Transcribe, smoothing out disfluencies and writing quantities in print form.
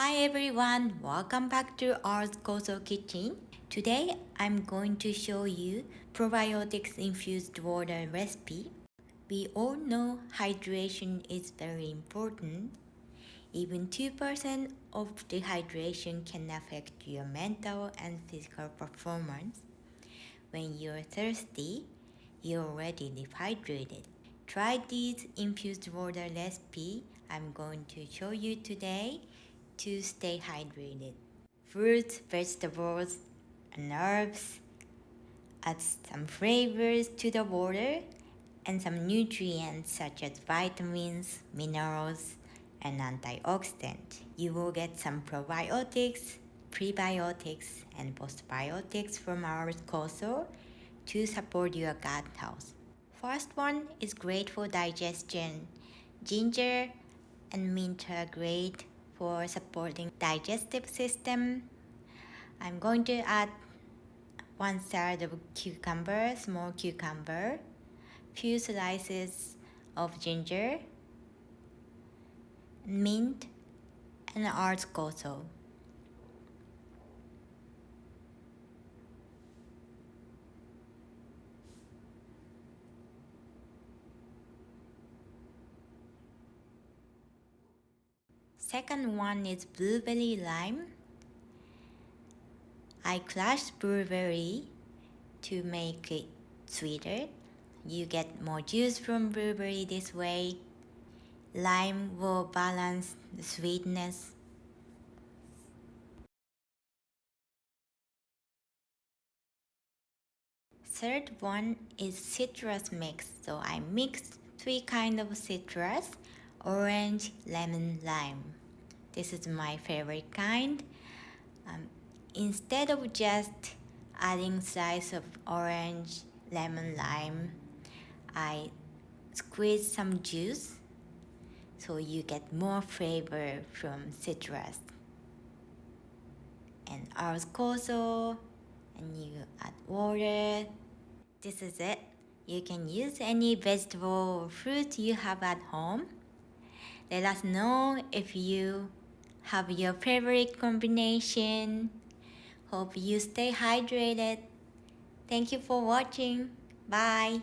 Hi everyone, welcome back to our Koso kitchen. Today I'm going to show you probiotics infused water recipe. We all know hydration is very important. Even 2% of dehydration can affect your mental and physical performance. When you're thirsty, you're already dehydrated. Try this infused water recipe I'm going to show you today to stay hydrated. Fruits, vegetables, and herbs. Add some flavors to the water and some nutrients such as vitamins, minerals, and antioxidants. You will get some probiotics, prebiotics, and postbiotics from our Koso to support your gut health. First one is great for digestion. Ginger and mint are great for supporting digestive system. I'm going to add 1/3 of cucumber, small cucumber, few slices of ginger, mint, and art koso. Second one is blueberry lime. I crushed blueberry to make it sweeter. You get more juice from blueberry this way. Lime will balance the sweetness. Third one is citrus mix. So I mixed 3 kinds of citrus: orange, lemon, lime. This is my favorite kind. Instead of just adding slice of orange, lemon, lime, I squeeze some juice so you get more flavor from citrus. And our koso, and you add water. This is it. You can use any vegetable or fruit you have at home. Let us know if you have your favorite combination. Hope you stay hydrated. Thank you for watching. Bye.